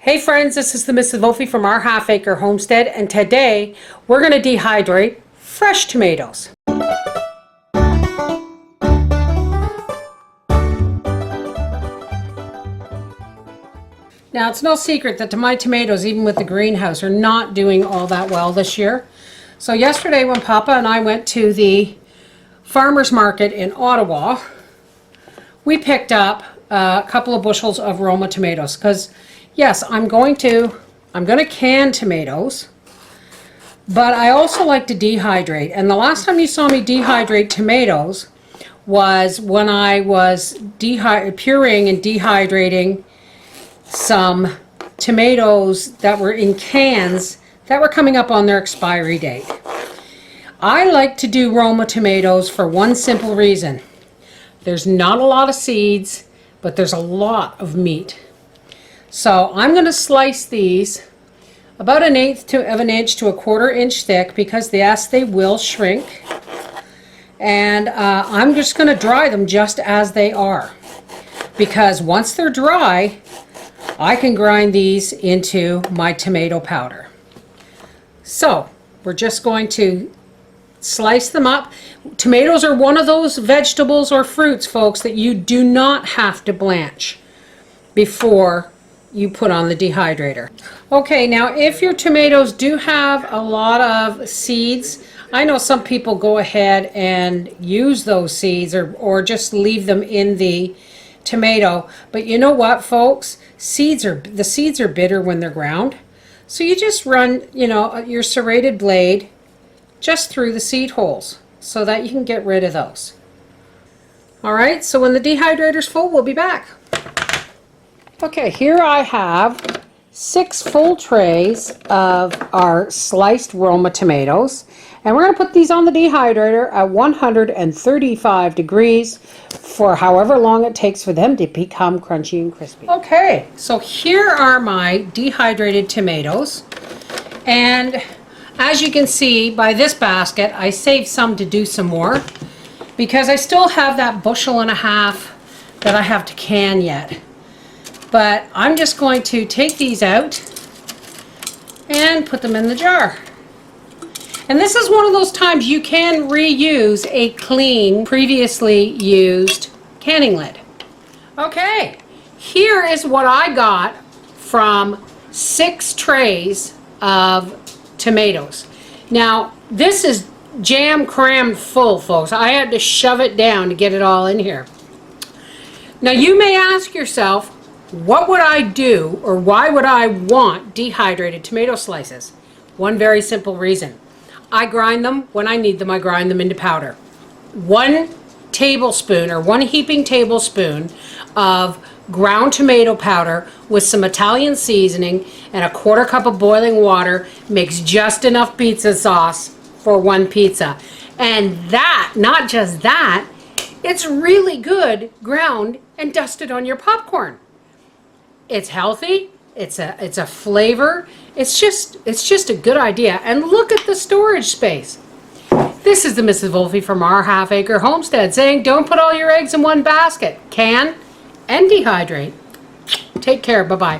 Hey friends, this is the Mrs. Volfie from Our Half Acre Homestead, and today we're going to dehydrate fresh tomatoes. Now it's no secret that my tomatoes, even with the greenhouse, are not doing all that well this year. So yesterday when Papa and I went to the farmer's market in Ottawa, we picked up a couple of bushels of Roma tomatoes because yes, I'm going to can tomatoes, but I also like to dehydrate. And the last time you saw me dehydrate tomatoes was when I was pureeing and dehydrating some tomatoes that were in cans that were coming up on their expiry date. I like to do Roma tomatoes for one simple reason. There's not a lot of seeds, but there's a lot of meat. So I'm going to slice these about 1/8 of an inch to 1/4 inch thick because yes, they will shrink. And I'm just going to dry them just as they are, because once they're dry, I can grind these into my tomato powder. So we're just going to slice them up. Tomatoes are one of those vegetables or fruits, folks, that you do not have to blanch before you put on the dehydrator. Okay, now if your tomatoes do have a lot of seeds, I know some people go ahead and use those seeds or just leave them in the tomato, but you know what, folks, the seeds are bitter when they're ground. So you just run, your serrated blade just through the seed holes so that you can get rid of those. All right, so when the dehydrator's full, we'll be back. Okay, here I have 6 full trays of our sliced Roma tomatoes, and we're going to put these on the dehydrator at 135 degrees for however long it takes for them to become crunchy and crispy. Okay, so here are my dehydrated tomatoes, and as you can see by this basket, I saved some to do some more because I still have that 1.5 bushels that I have to can yet. But I'm just going to take these out and put them in the jar. And this is one of those times you can reuse a clean, previously used canning lid. Okay, here is what I got from 6 trays of tomatoes. Now, this is jam crammed full, folks. I had to shove it down to get it all in here. Now, you may ask yourself, what would I do, or why would I want dehydrated tomato slices? One very simple reason. I grind them when I need them. I grind them into powder. 1 tablespoon or 1 heaping tablespoon of ground tomato powder with some Italian seasoning and a 1/4 cup of boiling water makes just enough pizza sauce for 1 pizza. And that, not just that, it's really good ground and dusted on your popcorn. It's healthy, it's a flavor, it's just a good idea. And look at the storage space. This is the Mrs. Volfie from Our Half Acre Homestead saying, don't put all your eggs in one basket. Can and dehydrate. Take care, bye-bye.